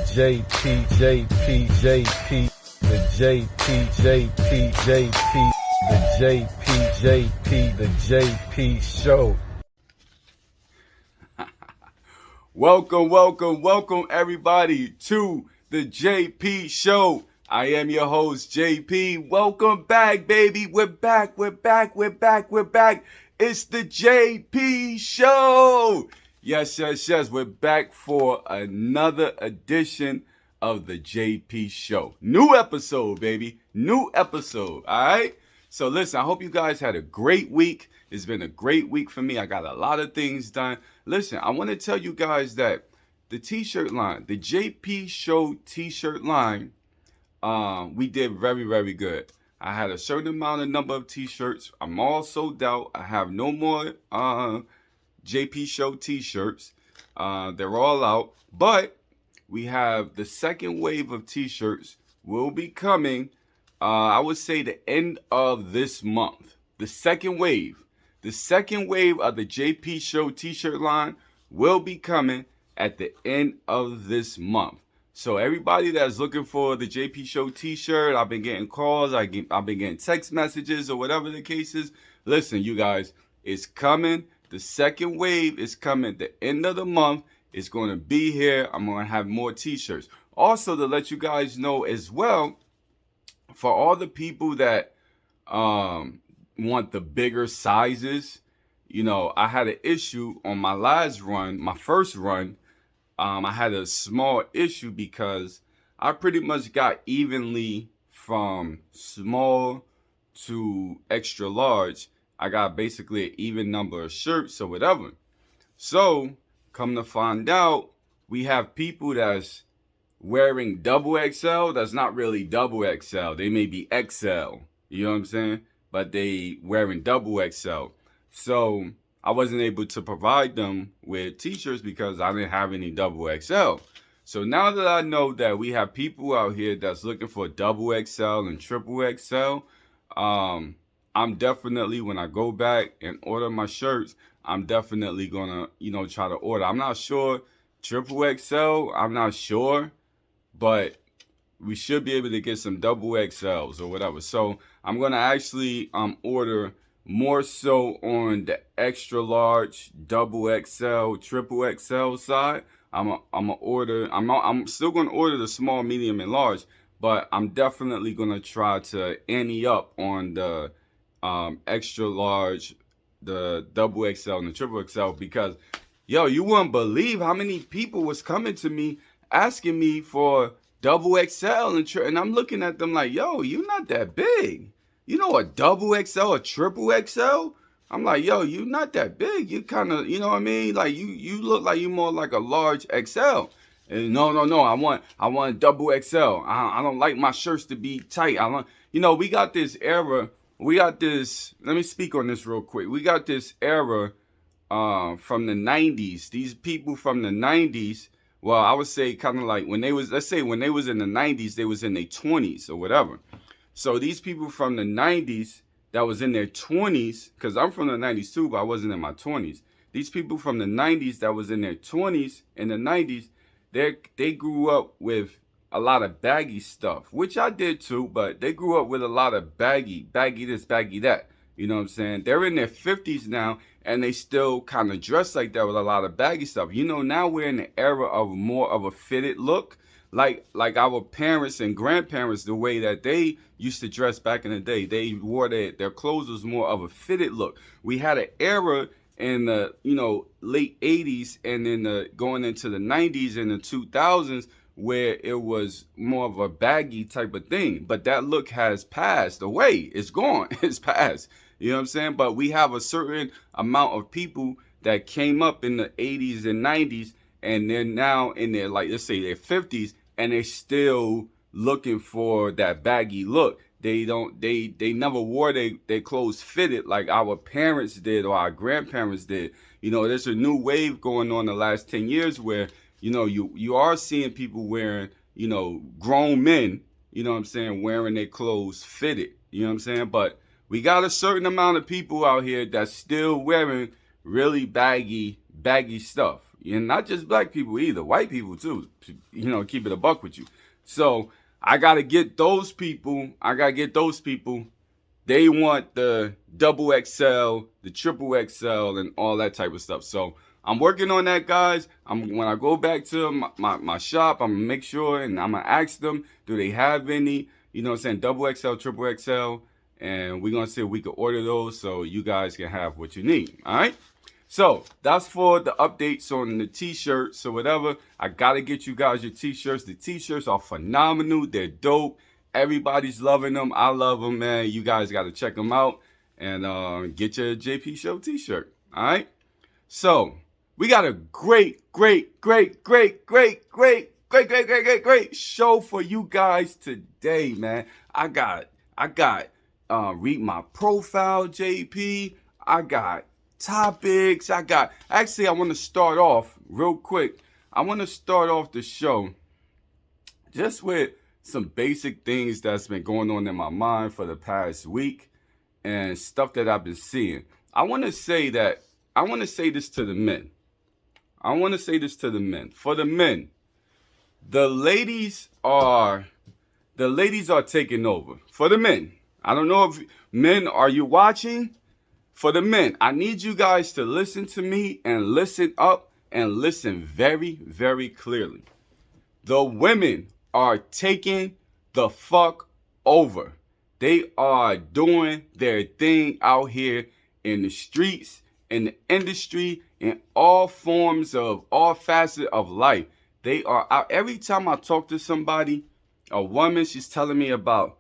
JP Show. Welcome everybody to the JP Show. I am your host, JP. Welcome back, baby. We're back. It's the JP Show. Yes. We're back for another edition of the JP Show. New episode, baby. New episode, all right? So listen, I hope you guys had a great week. It's been a great week for me. I got a lot of things done. Listen, I want to tell you guys that the t-shirt line, the JP Show t-shirt line, we did very, very good. I had a certain number of t-shirts. I'm all sold out. I have no more JP Show t-shirts. They're all out. But we have the second wave of t-shirts will be coming, I would say the end of this month. The second wave of the JP Show t-shirt line will be coming at the end of this month. So everybody that's looking for the JP Show t-shirt, I've been getting calls, I've been getting text messages or whatever the case is. Listen, you guys, it's coming. The second wave is coming at the end of the month. It's going to be here. I'm going to have more t-shirts. Also, to let you guys know as well, for all the people that want the bigger sizes, you know, I had an issue on my last run, my first run. I had a small issue because I pretty much got evenly from small to extra large. I got basically an even number of shirts or whatever. So come to find out, we have people that's wearing double XL. That's not really double XL. They may be XL. You know what I'm saying? But they wearing double XL. So I wasn't able to provide them with t-shirts because I didn't have any double XL. So now that I know that we have people out here that's looking for double XL and triple XL, I'm definitely, when I go back and order my shirts, I'm definitely gonna, try to order. I'm not sure triple XL. I'm not sure, but we should be able to get some double XLs or whatever. So I'm gonna actually order more so on the extra large, double XL, triple XL side. I'm still gonna order the small, medium, and large, but I'm definitely gonna try to ante up on the extra large, the double XL and the triple XL, because you wouldn't believe how many people was coming to me asking me for double XL and I'm looking at them like, you not that big. You know, a double XL, a triple XL? I'm like, you not that big. You kind of, you know what I mean? Like you look like you more like a large XL. And no, I want double XL. I don't like my shirts to be tight. We got this era. Let me speak on this real quick. We got this era from the 90s. These people from the 90s, well, I would say kind of like when they was in the 90s, they was in their 20s or whatever. So these people from the 90s that was in their 20s, because I'm from the 90s too, but I wasn't in my 20s. These people from the 90s that was in their 20s in the 90s, they grew up with a lot of baggy stuff, which I did too, but they grew up with a lot of baggy this, baggy that. You know what I'm saying? They're in their 50s now, and they still kind of dress like that with a lot of baggy stuff. Now we're in the era of more of a fitted look, like our parents and grandparents, the way that they used to dress back in the day. They wore their clothes was more of a fitted look. We had an era in the late 80s and then going into the 90s and the 2000s where it was more of a baggy type of thing. But that look has passed away. It's gone. It's passed. You know what I'm saying? But we have a certain amount of people that came up in the 80s and 90s, and they're now in their, like, let's say their 50s, and they're still looking for that baggy look. They never wore their clothes fitted like our parents did or our grandparents did. There's a new wave going on the last 10 years where, you are seeing people wearing, grown men, wearing their clothes fitted. You know what I'm saying? But we got a certain amount of people out here that's still wearing really baggy stuff. And not just black people either, white people too, keep it a buck with you. So I got to get those people. They want the double XL, the triple XL, and all that type of stuff. So I'm working on that, guys. When I go back to my shop, I'm gonna make sure and I'm gonna ask them, do they have any, double XL, triple XL, and we're gonna see if we can order those so you guys can have what you need. All right. So that's for the updates on the t-shirts or whatever. I gotta get you guys your t-shirts. The t-shirts are phenomenal. They're dope. Everybody's loving them. I love them, man. You guys got to check them out and get your JP Show t-shirt. All right. So we got a great show for you guys today, man. I got read my profile, JP. I got topics. Actually, I want to start off real quick. I want to start off the show just with some basic things that's been going on in my mind for the past week and stuff that I've been seeing. I want to say this to the men. For the men, the ladies are taking over. For the men, I don't know if men, are you watching? For the men, I need you guys to listen to me and listen up and listen very, very clearly. The women are taking the fuck over. They are doing their thing out here in the streets, in the industry, in all forms of all facets of life. They are out. Every time I talk to somebody, a woman, she's telling me about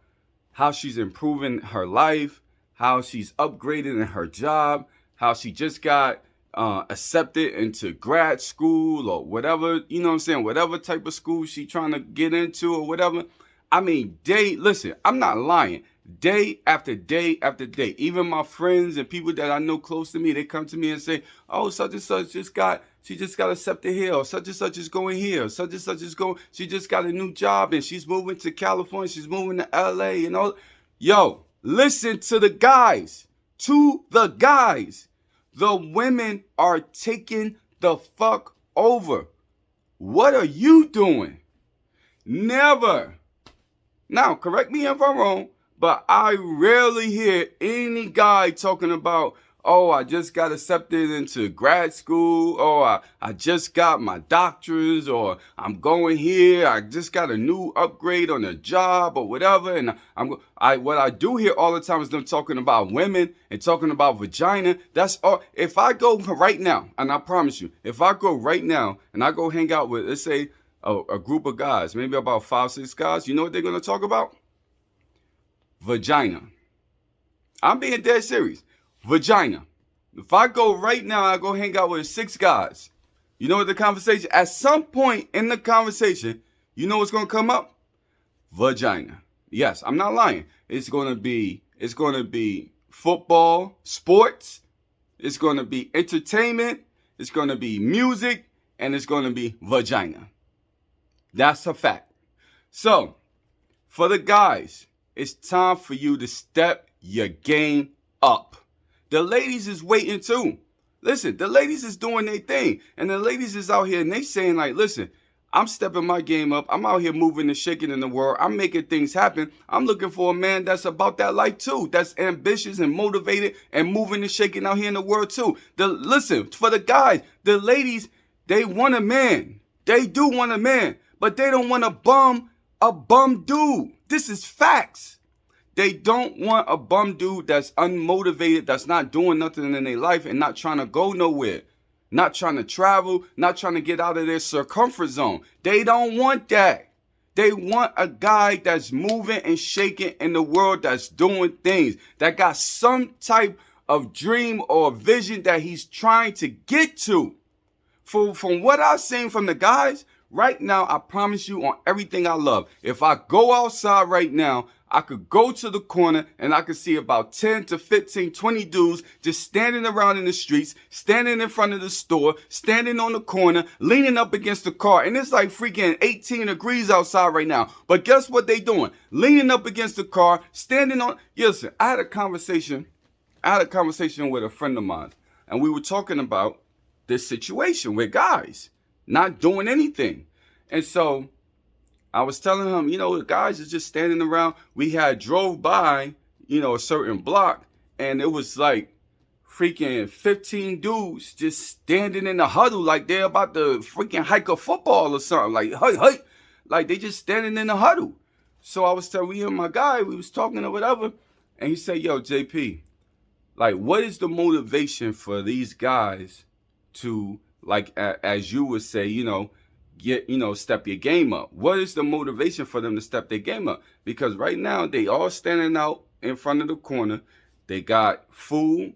how she's improving her life, how she's upgraded in her job, how she just got accepted into grad school or whatever, whatever type of school she trying to get into or whatever. I mean, listen, I'm not lying. Day after day after day, even my friends and people that I know close to me, they come to me and say, oh, such and such just got accepted here, or such and such is going here, such and such is going, she just got a new job and she's moving to California, she's moving to LA and all. Yo, listen to the guys. The women are taking the fuck over. What are you doing? Never. Now, correct me if I'm wrong, but I rarely hear any guy talking about, oh, I just got accepted into grad school, or I just got my doctorate, or I'm going here, I just got a new upgrade on a job or whatever. And what I do hear all the time is them talking about women and talking about vagina. That's all. If I go right now, and I promise you, if I go right now and I go hang out with, let's say, a group of guys, maybe about 5-6 guys, you know what they're going to talk about? Vagina. I'm being dead serious. Vagina. If I go right now, I go hang out with 6 guys. You know what the conversation, at some point in the conversation, you know what's going to come up? Vagina. Yes, I'm not lying. It's going to be football, sports. It's going to be entertainment. It's going to be music, and it's going to be vagina. That's a fact. So, for the guys, it's time for you to step your game up. The ladies is waiting too. Listen, the ladies is doing their thing. And the ladies is out here and they saying like, listen, I'm stepping my game up. I'm out here moving and shaking in the world. I'm making things happen. I'm looking for a man that's about that life too. That's ambitious and motivated and moving and shaking out here in the world too. Listen, for the guys, the ladies, they want a man. They do want a man. But they don't want a bum dude. This is facts. They don't want a bum dude that's unmotivated, that's not doing nothing in their life and not trying to go nowhere, not trying to travel, not trying to get out of their circumference zone. They don't want that. They want a guy that's moving and shaking in the world, that's doing things, that got some type of dream or vision that he's trying to get to. From what I've seen from the guys, right now, I promise you on everything I love, if I go outside right now, I could go to the corner and I could see about 10 to 15, 20 dudes just standing around in the streets, standing in front of the store, standing on the corner, leaning up against the car. And it's like freaking 18 degrees outside right now. But guess what they doing? Leaning up against the car, standing on. Listen, I had a conversation with a friend of mine, and we were talking about this situation with guys not doing anything. And so I was telling him, the guys are just standing around. We had drove by, a certain block, and it was like freaking 15 dudes just standing in the huddle like they're about to freaking hike a football or something. Like, hey, like they just standing in the huddle. So I was telling me and my guy, we was talking or whatever, and he said, yo, JP, like, what is the motivation for these guys to, like, as you would say, step your game up? What is the motivation for them to step their game up? Because right now they all standing out in front of the corner. They got food,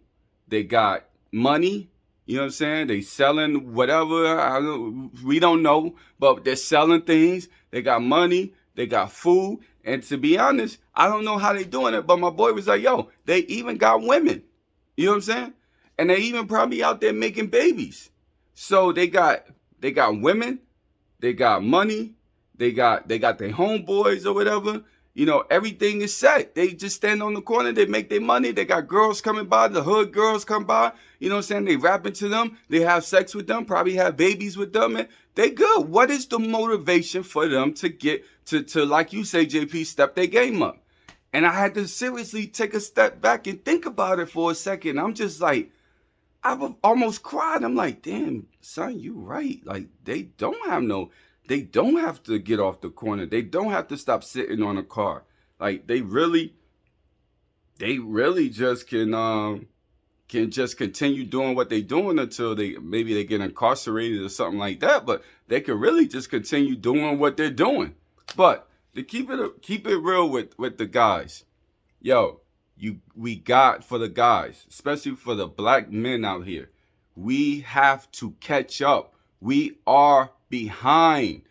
they got money, you know what I'm saying? They selling whatever, we don't know, but they're selling things. They got money, they got food. And to be honest, I don't know how they doing it, but my boy was like, yo, they even got women. You know what I'm saying? And they even probably out there making babies. So they got women, they got money, they got their homeboys or whatever. Everything is set. They just stand on the corner, they make their money, they got girls coming by, the hood girls come by, you know what I'm saying? They rap into them, they have sex with them, probably have babies with them, and they good. What is the motivation for them to get to like you say, JP, step their game up? And I had to seriously take a step back and think about it for a second. I'm just like, I almost cried. I'm like, damn, son, you right. Like, they don't have to get off the corner. They don't have to stop sitting on a car. Like, they really just can just continue doing what they're doing until they get incarcerated or something like that. But they can really just continue doing what they're doing. But to keep it real with the guys, yo, we got for the guys, especially for the black men out here, we have to catch up. We are behind.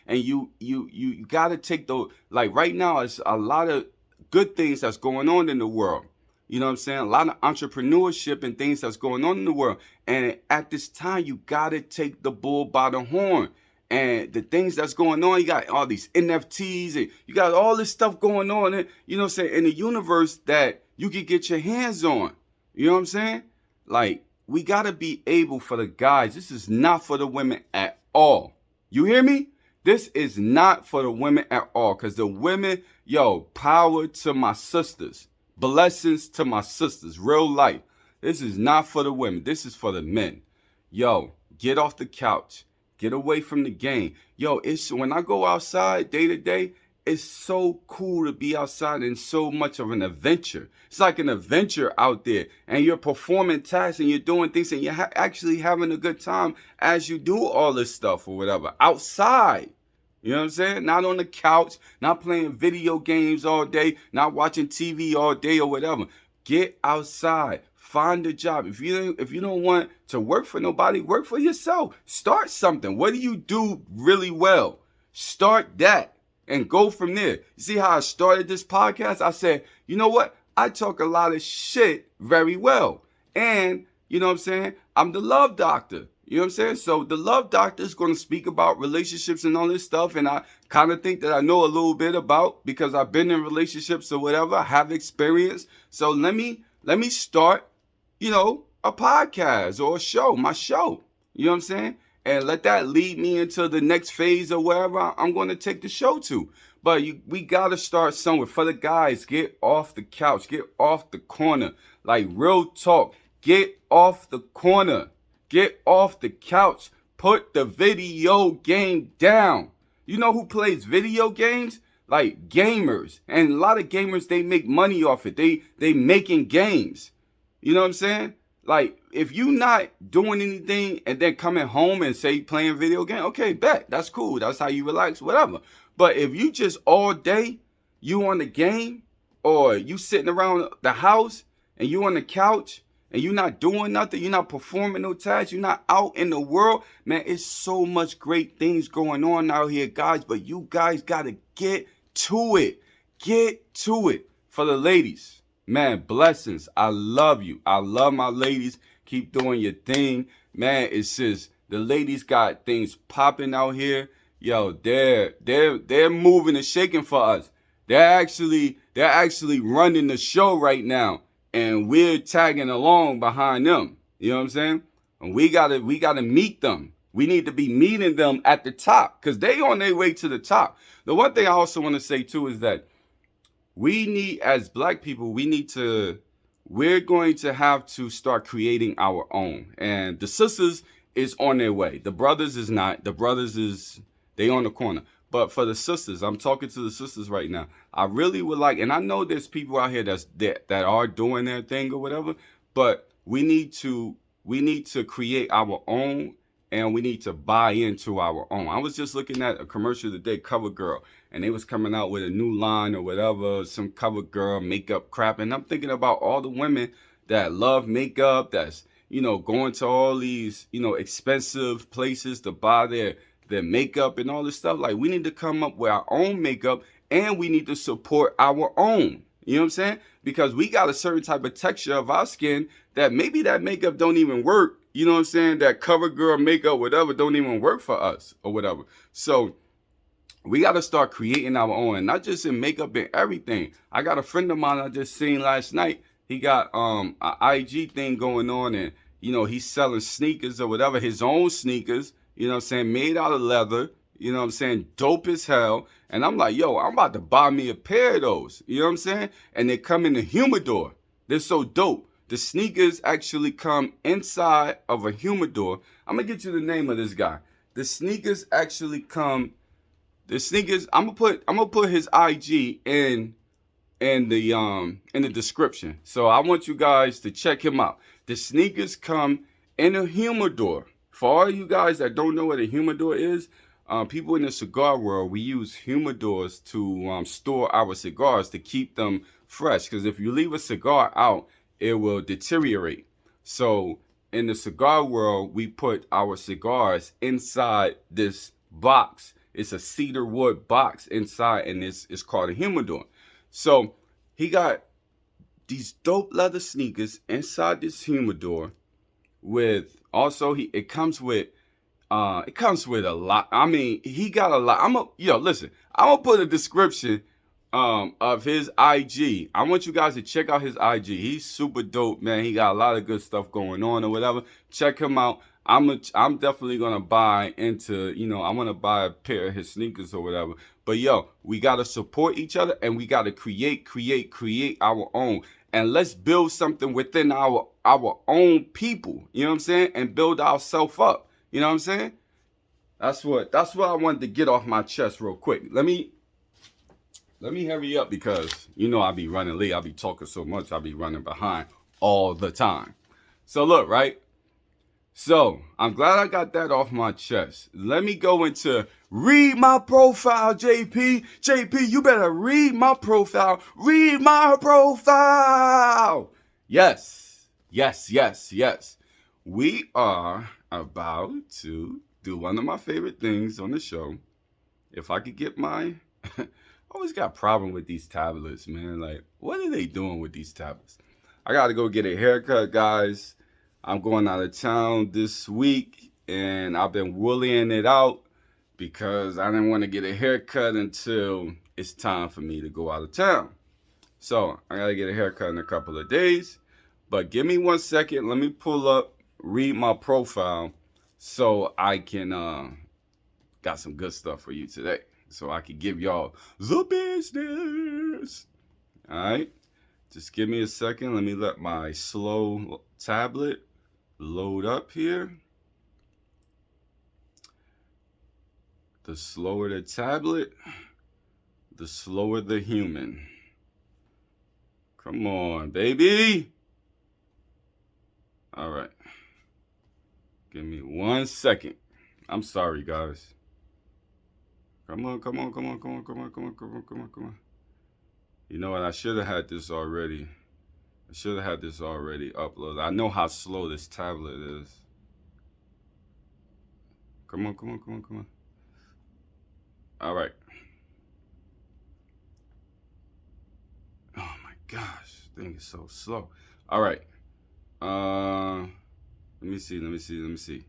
And you got to take those, like right now, it's a lot of good things that's going on in the world. You know what I'm saying? A lot of entrepreneurship and things that's going on in the world. And at this time, you got to take the bull by the horn. And the things that's going on, you got all these NFTs and you got all this stuff going on, and, you know what I'm saying, in the universe that you can get your hands on. You know what I'm saying? Like, we got to be able for the guys. This is not for the women at all. You hear me? This is not for the women at all. Because the women, yo, power to my sisters. Blessings to my sisters. Real life. This is not for the women. This is for the men. Yo, get off the couch. Get away from the game. Yo, it's when I go outside day to day, it's so cool to be outside and so much of an adventure. It's like an adventure out there, and you're performing tasks and you're doing things and you're actually having a good time as you do all this stuff or whatever outside. You know what I'm saying? Not on the couch, not playing video games all day, not watching TV all day or whatever. Get outside. Find a job. If you don't want to work for nobody, work for yourself. Start something. What do you do really well? Start that and go from there. You see how I started this podcast? I said, you know what? I talk a lot of shit very well. And, you know what I'm saying? I'm the love doctor. You know what I'm saying? So the love doctor is going to speak about relationships and all this stuff. And I kind of think that I know a little bit about, because I've been in relationships or whatever. I have experience. So let me start, a podcast or a show, my show. You know what I'm saying? And let that lead me into the next phase or wherever I'm going to take the show to. But we got to start somewhere. For the guys, get off the couch. Get off the corner. Like, real talk. Get off the corner. Get off the couch. Put the video game down. You know who plays video games? Like, gamers. And a lot of gamers, they make money off it. They making games. You know what I'm saying? Like, if you not doing anything and then coming home and say playing video game, okay, bet. That's cool. That's how you relax, whatever. But if you just all day, you on the game, or you sitting around the house and you on the couch and you not doing nothing, you're not performing no tasks, you're not out in the world, man, it's so much great things going on out here, guys. But you guys got to get to it. Get to it. For the ladies. Man, blessings. I love you. I love my ladies. Keep doing your thing. Man, it's just the ladies got things popping out here. Yo, they're moving and shaking for us. They're actually running the show right now. and we're tagging along behind them. You know what I'm saying? And we gotta meet them. We need to be meeting them at the top because they on their way to the top. The one thing I also want to say too is that we need, as black people, we're going to have to start creating our own. And the sisters is on their way. The brothers is not. The brothers they on the corner. But for the sisters, I'm talking to the sisters right now. I really would like, and I know there's people out here that are doing their thing or whatever, but we need to create our own, and we need to buy into our own. I was just looking at a commercial today, CoverGirl, and they was coming out with a new line or whatever, some CoverGirl makeup crap. And I'm thinking about all the women that love makeup, that's, going to all these, expensive places to buy their makeup and all this stuff. Like, we need to come up with our own makeup, and we need to support our own. You know what I'm saying? Because we got a certain type of texture of our skin that maybe that makeup don't even work. You know what I'm saying? That CoverGirl makeup, whatever, don't even work for us or whatever. So we got to start creating our own, and not just in makeup and everything. I got a friend of mine I just seen last night. He got an IG thing going on, and he's selling sneakers or whatever, his own sneakers. You know what I'm saying? Made out of leather. You know what I'm saying? Dope as hell. And I'm like, yo, I'm about to buy me a pair of those. You know what I'm saying? And they come in the humidor. They're so dope. The sneakers actually come inside of a humidor. I'm gonna get you the name of this guy. The sneakers actually come. The sneakers. I'm gonna put his IG in the description. So I want you guys to check him out. The sneakers come in a humidor. For all you guys that don't know what a humidor is, people in the cigar world, we use humidors to store our cigars to keep them fresh. Because if you leave a cigar out, it will deteriorate. So in the cigar world, we put our cigars inside this box. It's a cedar wood box inside, and it's called a humidor. So he got these dope leather sneakers inside this humidor with also it comes with a lot. I mean, he got a lot. Listen, I'm gonna put a description of his IG. I want you guys to check out his IG. He's super dope, man. He got a lot of good stuff going on or whatever. Check him out. I'm definitely gonna buy into, I want to buy a pair of his sneakers or whatever. But we gotta support each other, and we gotta create our own. And let's build something within our own people. You know what I'm saying? And build ourselves up. You know what I'm saying? That's what I wanted to get off my chest real quick. Let me hurry up because I be running late. I be talking so much. I be running behind all the time. So look, right? So I'm glad I got that off my chest. Let me go into read my profile, JP. JP, you better read my profile. Read my profile. Yes. We are about to do one of my favorite things on the show. If I could get my... I always got a problem with these tablets, man. Like, what are they doing with these tablets? I got to go get a haircut, guys. I'm going out of town this week, and I've been woollying it out because I didn't want to get a haircut until it's time for me to go out of town. So I got to get a haircut in a couple of days. But give me 1 second. Let me pull up, read my profile so I can got some good stuff for you today. So I can give y'all the business. All right. Just give me a second. Let me let my slow tablet load up here. The slower the tablet, the slower the human. Come on, baby. All right. Give me 1 second. I'm sorry, guys. Come on. You know what? I should have had this already. Uploaded. I know how slow this tablet is. Come on. All right. Oh my gosh, this thing is so slow. All right. Let me see.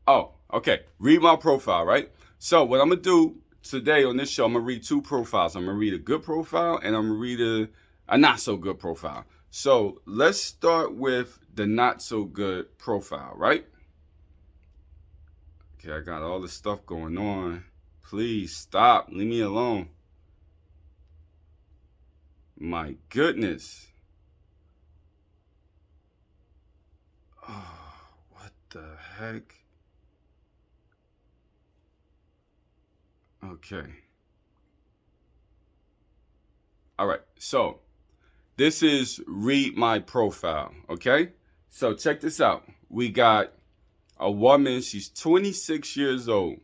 Oh, okay. Read my profile, right? So what I'm gonna do today on this show, I'm gonna read two profiles. I'm gonna read a good profile, and I'm gonna read a not so good profile. So let's start with the not so good profile, right? Okay, I got all this stuff going on. Please stop. Leave me alone. My goodness. Oh, what the heck? Okay. All right. So this is read my profile. Okay. So check this out. We got a woman. She's 26 years old.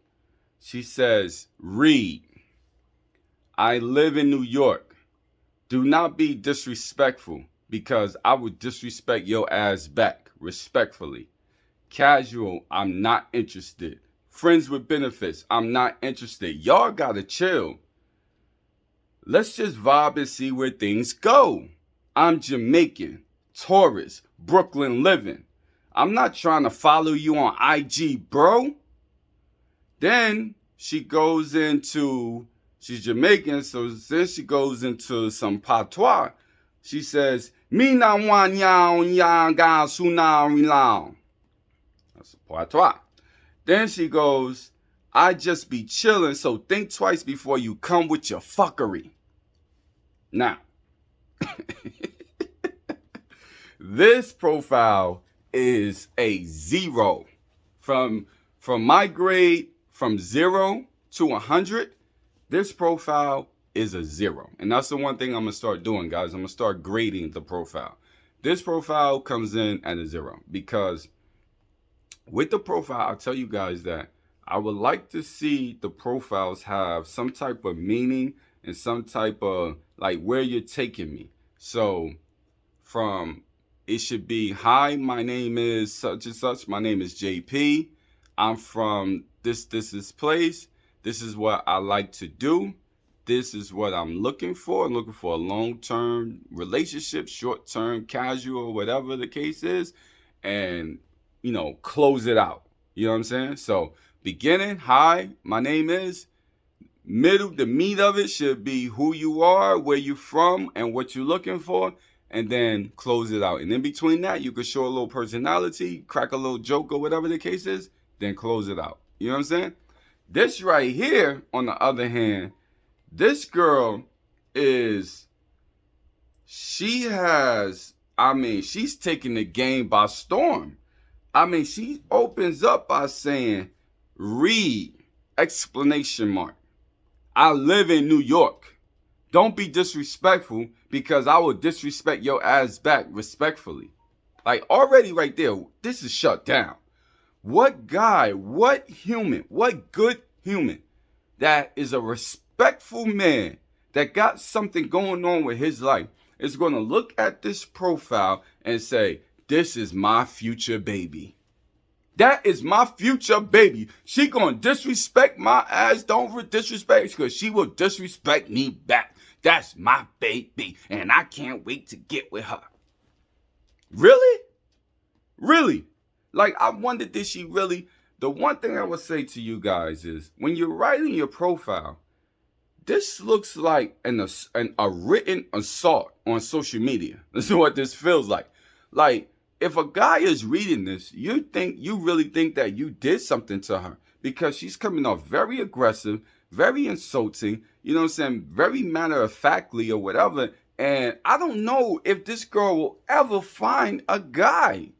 She says, read. I live in New York. Do not be disrespectful because I would disrespect your ass back respectfully. Casual, I'm not interested. Friends with benefits, I'm not interested. Y'all gotta chill. Let's just vibe and see where things go. I'm Jamaican, Taurus, Brooklyn living. I'm not trying to follow you on IG, bro. Then she goes into, she's Jamaican, so then she goes into some patois. She says, "Mi na wan yang yang ga suna rilang." That's a patois. Then she goes, "I just be chilling, so think twice before you come with your fuckery." Now, this profile is a 0. From my grade, from 0 to 100, this profile is a 0. And that's the one thing I'm going to start doing, guys. I'm going to start grading the profile. This profile comes in at a 0 because with the profile, I'll tell you guys that I would like to see the profiles have some type of meaning and some type of like where you're taking me. So from, it should be, hi, my name is such and such. My name is JP. I'm from this place. This is what I like to do. This is what I'm looking for. I'm looking for a long-term relationship, short-term, casual, whatever the case is. And, you know, close it out. You know what I'm saying? So beginning, hi, my name is. Middle, the meat of it should be who you are, where you're from, and what you're looking for. And then close it out. And in between that, you could show a little personality, crack a little joke or whatever the case is, then close it out. You know what I'm saying? This right here, on the other hand, this girl is, she's taking the game by storm. She opens up by saying, read, exclamation mark. I live in New York. Don't be disrespectful because I will disrespect your ass back respectfully. Like already right there, this is shut down. What guy, what human, what good human that is a respectful man that got something going on with his life is going to look at this profile and say, this is my future baby. That is my future baby. She gonna disrespect my ass. Don't disrespect because she will disrespect me back. That's my baby. And I can't wait to get with her. Really? Really? Like, I wonder, did she really? The one thing I would say to you guys is, when you're writing your profile, this looks like a written assault on social media. This is what this feels like. Like, if a guy is reading this, you really think that you did something to her because she's coming off very aggressive, very insulting, you know what I'm saying, very matter-of-factly or whatever. And I don't know if this girl will ever find a guy,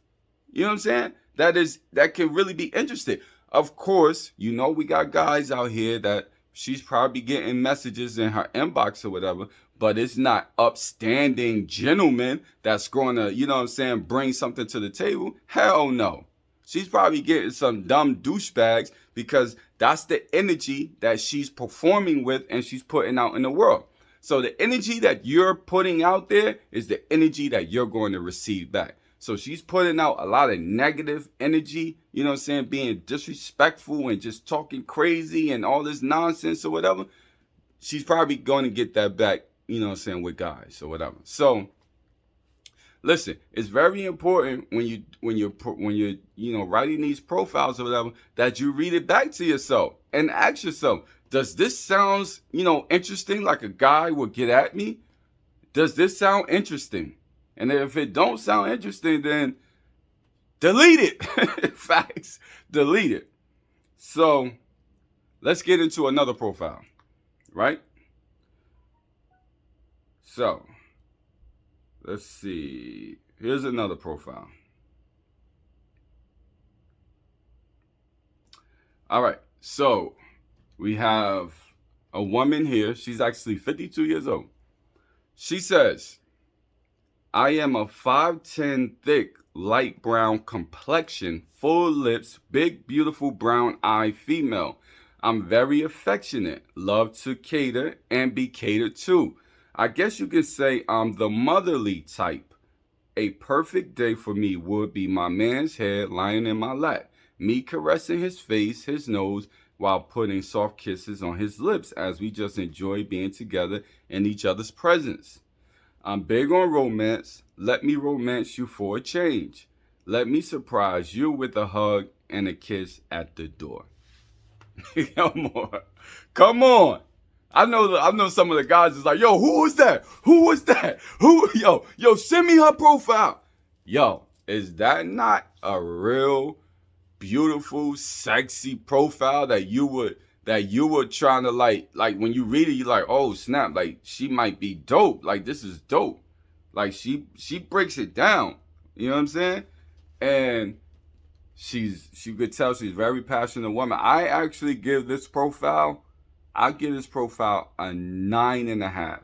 you know what I'm saying, that can really be interested. Of course, you know, we got guys out here that she's probably getting messages in her inbox or whatever, but it's not upstanding gentlemen that's going to, you know what I'm saying, bring something to the table. Hell no. She's probably getting some dumb douchebags because that's the energy that she's performing with and she's putting out in the world. So the energy that you're putting out there is the energy that you're going to receive back. So she's putting out a lot of negative energy, you know what I'm saying, being disrespectful and just talking crazy and all this nonsense or whatever. She's probably going to get that back, you know what I'm saying, with guys or whatever. So listen, it's very important when you're you know, writing these profiles or whatever, that you read it back to yourself and ask yourself, does this sound, you know, interesting, like a guy would get at me? Does this sound interesting? And if it don't sound interesting, then delete it. Facts. Delete it. So let's get into another profile, right? So let's see. Here's another profile. All right. So we have a woman here. She's actually 52 years old. She says, I am a 5'10" thick, light brown complexion, full lips, big, beautiful brown eye female. I'm very affectionate, love to cater and be catered to. I guess you could say I'm the motherly type. A perfect day for me would be my man's head lying in my lap, me caressing his face, his nose, while putting soft kisses on his lips as we just enjoy being together in each other's presence. I'm big on romance. Let me romance you for a change. Let me surprise you with a hug and a kiss at the door. Come on. Come on. I know some of the guys is like, yo, who was that? Who was that? Yo, send me her profile. Yo, is that not a real beautiful, sexy profile that you were trying to like when you read it, you're like, oh snap, like she might be dope. Like this is dope. Like she breaks it down. You know what I'm saying? And you could tell she's a very passionate woman. I actually give this profile, a 9.5.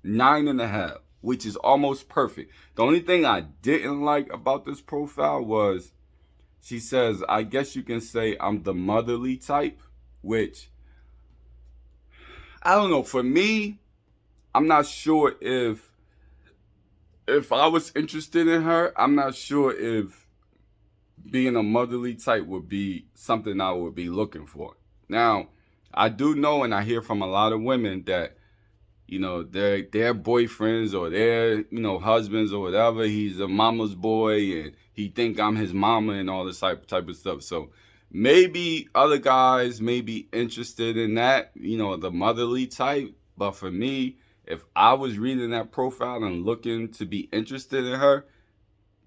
9.5, which is almost perfect. The only thing I didn't like about this profile was she says, I guess you can say I'm the motherly type, which, I don't know. For me, I'm not sure if I was interested in her, I'm not sure if being a motherly type would be something I would be looking for. Now, I do know, and I hear from a lot of women that, you know, their boyfriends or their, husbands or whatever, he's a mama's boy and he think I'm his mama and all this type of stuff. So maybe other guys may be interested in that, the motherly type. But for me, if I was reading that profile and looking to be interested in her,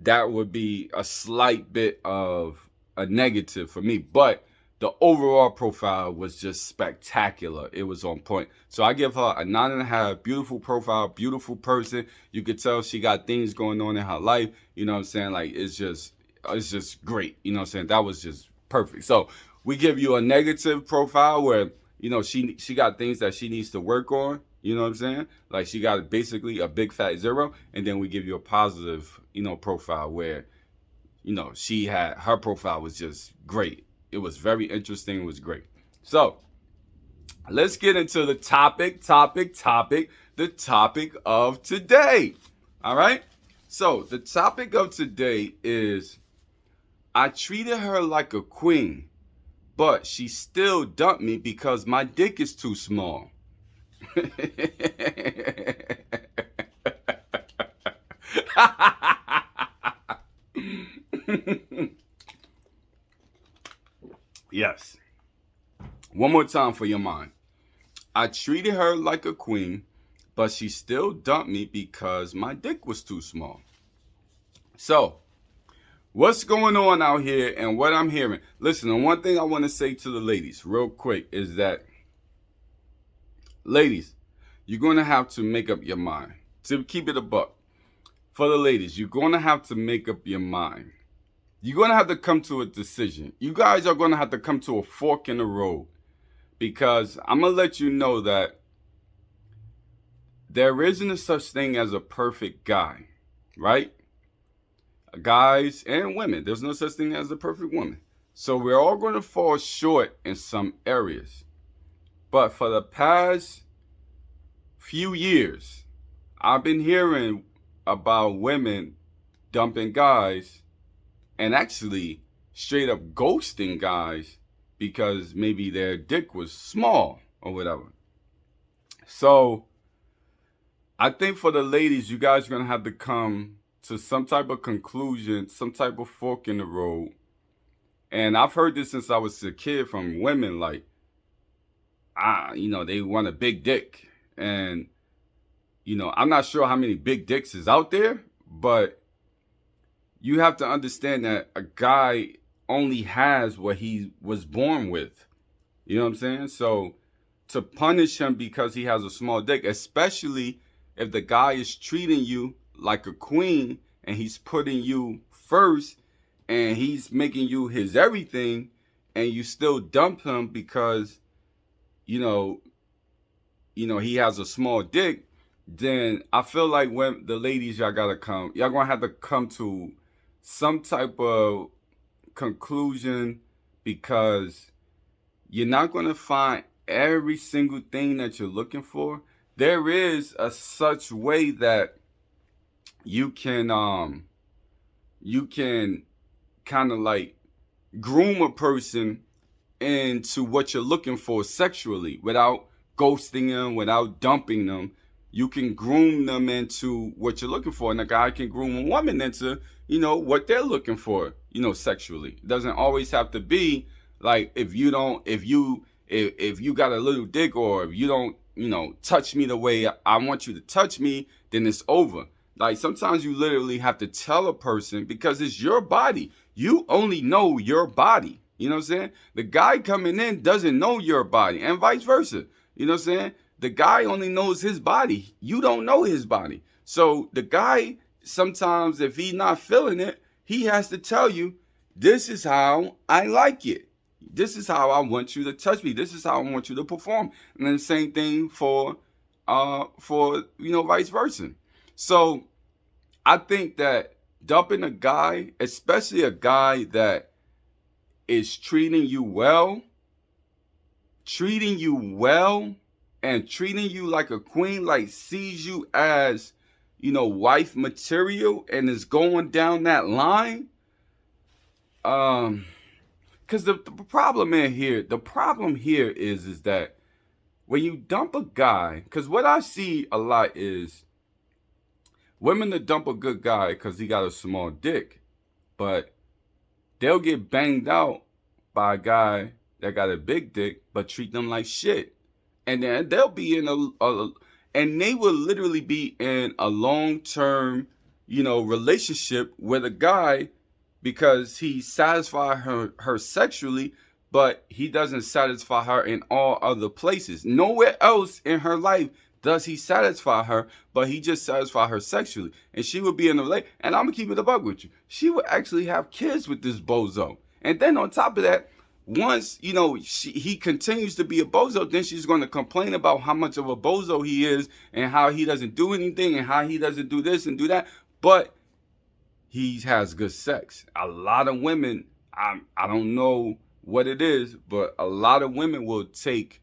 that would be a slight bit of a negative for me. But the overall profile was just spectacular. It was on point. So I give her a 9.5. Beautiful profile, beautiful person. You could tell she got things going on in her life. You know what I'm saying? Like, it's just great. You know what I'm saying? That was just perfect. So we give you a negative profile where, she got things that she needs to work on. You know what I'm saying? Like, she got basically a big fat 0. And then we give you a positive, profile where, her profile was just great. It was very interesting. It was great. So let's get into the topic of today. All right. So the topic of today is, I treated her like a queen, but she still dumped me because my dick is too small. Yes. One more time for your mind. I treated her like a queen, but she still dumped me because my dick was too small. So, what's going on out here and what I'm hearing? Listen, and one thing I want to say to the ladies real quick is that, ladies, you're going to have to make up your mind. To keep it a buck. For the ladies, you're going to have to make up your mind. You're going to have to come to a decision. You guys are going to have to come to a fork in the road. Because I'm going to let you know that there isn't a such thing as a perfect guy. Right? Guys and women. There's no such thing as a perfect woman. So we're all going to fall short in some areas. But for the past few years, I've been hearing about women dumping guys and actually straight up ghosting guys because maybe their dick was small or whatever. So I think for the ladies, you guys are going to have to come to some type of conclusion, some type of fork in the road. And I've heard this since I was a kid from women, like, they want a big dick. And, I'm not sure how many big dicks is out there, But you have to understand that a guy only has what he was born with. You know what I'm saying? So to punish him because he has a small dick, especially if the guy is treating you like a queen and he's putting you first and he's making you his everything, and you still dump him because you know he has a small dick, then I feel like when the ladies, y'all gonna have to come to some type of conclusion, because you're not gonna find every single thing that you're looking for. There is a such way that you can kind of like groom a person into what you're looking for sexually without ghosting them, without dumping them. You can groom them into what you're looking for, and a guy can groom a woman into what they're looking for sexually. It doesn't always have to be like, if you got a little dick, or if you don't touch me the way I want you to touch me, then it's over. Like, sometimes you literally have to tell a person, because it's your body. You only know your body. You know what I'm saying? The guy coming in doesn't know your body, and vice versa. You know what I'm saying? The guy only knows his body. You don't know his body. So the guy, sometimes if he's not feeling it, he has to tell you, this is how I like it. This is how I want you to touch me. This is how I want you to perform. And then the same thing for vice versa. So I think that dumping a guy, especially a guy that is treating you well, and treating you like a queen, like sees you as, wife material, and is going down that line. Because the problem here is that when you dump a guy, because what I see a lot is women that dump a good guy because he got a small dick, but they'll get banged out by a guy that got a big dick but treat them like shit. And then they'll be in and they will literally be in a long-term, relationship with a guy because he satisfies her sexually, but he doesn't satisfy her in all other places. Nowhere else in her life does he satisfy her, but he just satisfies her sexually. And she would be in a relationship, and I'm gonna keep it a buck with you, she would actually have kids with this bozo. And then on top of that, once he continues to be a bozo, then she's going to complain about how much of a bozo he is, and how he doesn't do anything, and how he doesn't do this and do that. But he has good sex. A lot of women, I don't know what it is, but a lot of women will take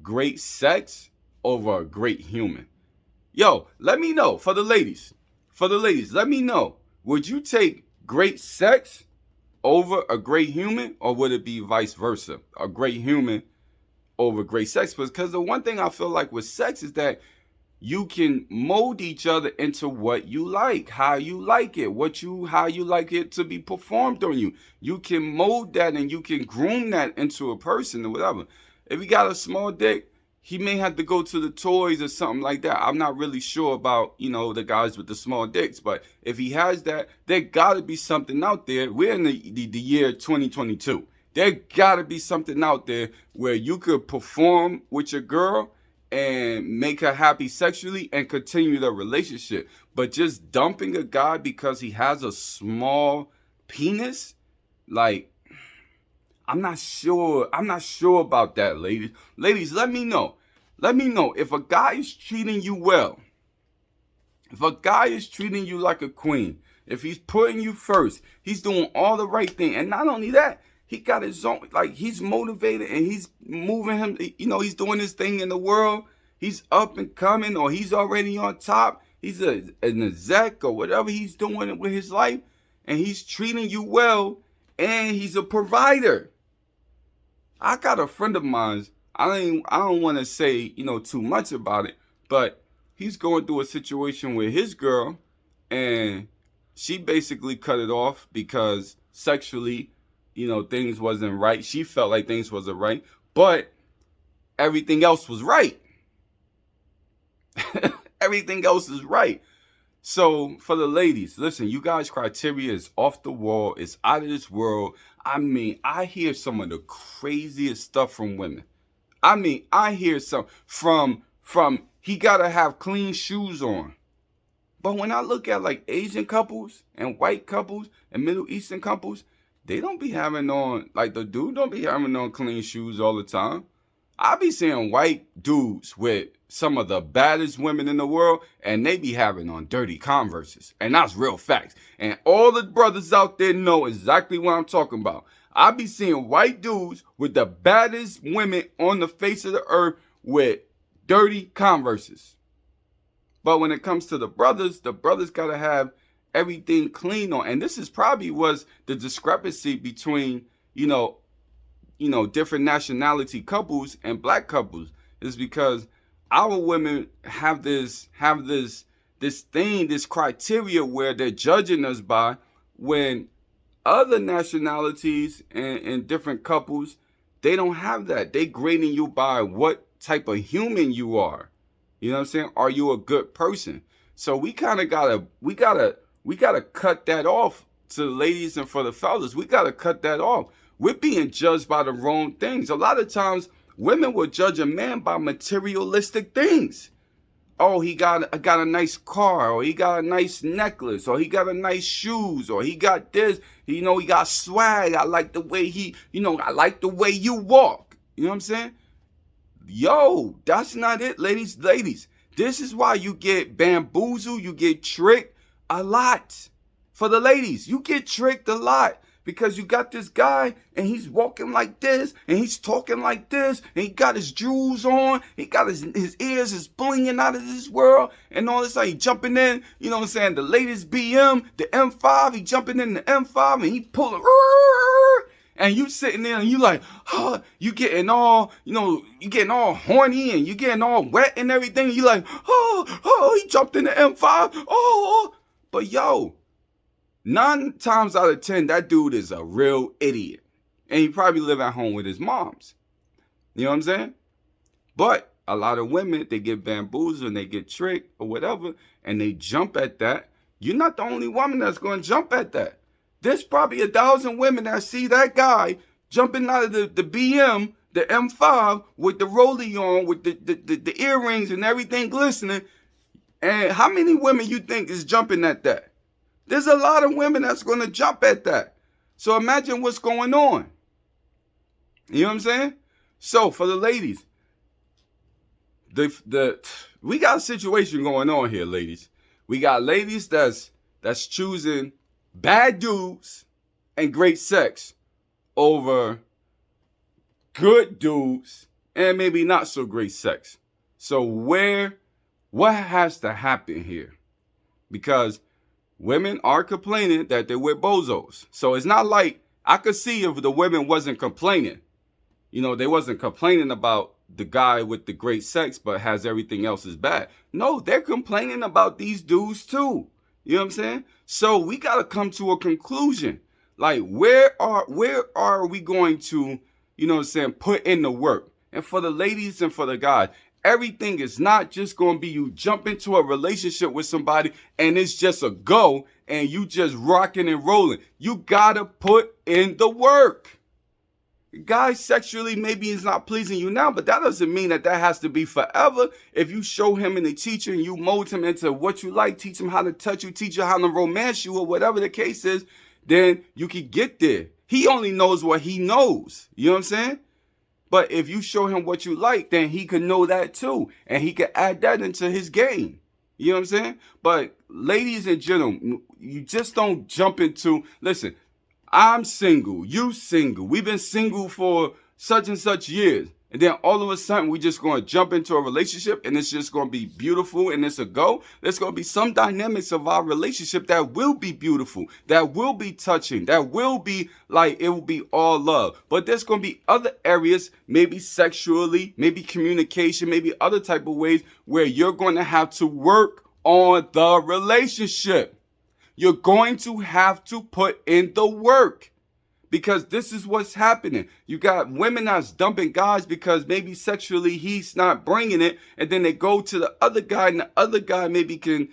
great sex over a great human. Yo, let me know, for the ladies, let me know, would you take great sex over a great human, or would it be vice versa? A great human over great sex? Because the one thing I feel like with sex is that you can mold each other into what you like, how you like it, how you like it to be performed on you. You can mold that, and you can groom that into a person or whatever. If he got a small dick, he may have to go to the toys or something like that. I'm not really sure about, the guys with the small dicks, but if he has that, there gotta be something out there. We're in the year 2022. There gotta be something out there where you could perform with your girl and make her happy sexually and continue the relationship. But just dumping a guy because he has a small penis, like, I'm not sure about that, ladies. Ladies, let me know. Let me know if a guy is treating you well. If a guy is treating you like a queen, if he's putting you first, he's doing all the right thing. And not only that, he got his own, like, he's motivated, and he's moving him, he's doing his thing in the world. He's up and coming, or he's already on top. He's an exec or whatever he's doing with his life, and he's treating you well, and he's a provider. I got a friend of mine, I don't want to say, too much about it, but he's going through a situation with his girl, and she basically cut it off because sexually, things wasn't right. She felt like things wasn't right, but everything else was right. Everything else is right. So for the ladies, listen, you guys' criteria is off the wall. It's out of this world. I mean, I hear some of the craziest stuff from women. I mean, I hear some from he gotta have clean shoes on. But when I look at like Asian couples and white couples and Middle Eastern couples, they don't be having on, like the dude don't be having on clean shoes all the time. I be seeing white dudes with some of the baddest women in the world, and they be having on dirty Converses. And that's real facts. And all the brothers out there know exactly what I'm talking about. I be seeing white dudes with the baddest women on the face of the earth with dirty Converses. But when it comes to the brothers gotta have everything clean on. And this is probably was the discrepancy between, different nationality couples and black couples, is because our women have this thing, this criteria where they're judging us by, when other nationalities and different couples, they don't have that. They grading you by what type of human you are. You know what I'm saying? Are you a good person? So we kind of gotta cut that off to the ladies and for the fellas. We gotta cut that off. We're being judged by the wrong things. A lot of times, women will judge a man by materialistic things. Oh, he got a nice car, or he got a nice necklace, or he got a nice shoes, or he got this. He got swag. I like the way I like the way you walk. You know what I'm saying? Yo, that's not it, ladies. This is why you get bamboozled, you get tricked a lot. For the ladies, you get tricked a lot because you got this guy and he's walking like this and he's talking like this and he got his jewels on, he got his ears is blinging out of this world and all this. Like he jumping in, you know what I'm saying, the latest BM, the M5, he jumping in the M5 and he pulling. And you sitting there and you like, you getting all, you getting all horny and you getting all wet and everything. You like, he jumped in the M5. But yo, 9 times out of 10, that dude is a real idiot. And he probably live at home with his moms. You know what I'm saying? But a lot of women, they get bamboozled and they get tricked or whatever, and they jump at that. You're not the only woman that's going to jump at that. There's probably 1,000 women that see that guy jumping out of the BM, the M5, with the rollie on, with the earrings and everything glistening. And how many women you think is jumping at that? There's a lot of women that's going to jump at that. So imagine what's going on. You know what I'm saying? So for the ladies, we got a situation going on here, ladies. We got ladies that's choosing bad dudes and great sex over good dudes and maybe not so great sex. So what has to happen here? Because women are complaining that they're with bozos. So it's not like, I could see if the women wasn't complaining. They wasn't complaining about the guy with the great sex but has everything else is bad. No, they're complaining about these dudes too. You know what I'm saying? So we got to come to a conclusion. Like, where are we going to, put in the work? And for the ladies and for the guys, everything is not just going to be you jump into a relationship with somebody and it's just a go and you just rocking and rolling. You got to put in the work. Guy sexually maybe is not pleasing you now, but that doesn't mean that has to be forever. If you show him and the teacher and you mold him into what you like, teach him how to touch you, teach him how to romance you or whatever the case is, then you can get there. He only knows what he knows. You know what I'm saying? But if you show him what you like, then he could know that too. And he could add that into his game. You know what I'm saying? But ladies and gentlemen, you just don't jump into, listen, I'm single, you single, we've been single for such and such years. And then all of a sudden, we're just going to jump into a relationship and it's just going to be beautiful and it's a go. There's going to be some dynamics of our relationship that will be beautiful, that will be touching, that will be like, it will be all love. But there's going to be other areas, maybe sexually, maybe communication, maybe other type of ways where you're going to have to work on the relationship. You're going to have to put in the work. Because this is what's happening. You got women that's dumping guys because maybe sexually he's not bringing it, and then they go to the other guy, and the other guy maybe can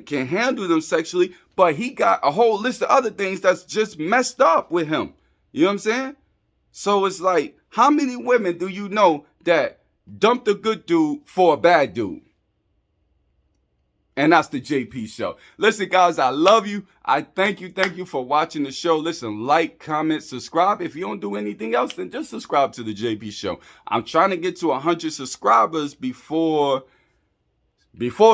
handle them sexually, but he got a whole list of other things that's just messed up with him. You know what I'm saying? So it's like, how many women do you know that dumped a good dude for a bad dude? And that's the JP Show. Listen, guys, I love you. I thank you for watching the show. Listen, like, comment, subscribe. If you don't do anything else, then just subscribe to the JP Show. I'm trying to get to 100 subscribers before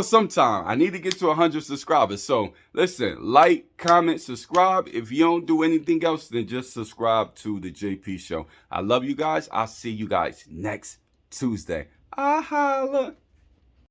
sometime. I need to get to 100 subscribers. So, listen, like, comment, subscribe. If you don't do anything else, then just subscribe to the JP Show. I love you guys. I'll see you guys next Tuesday. I holla.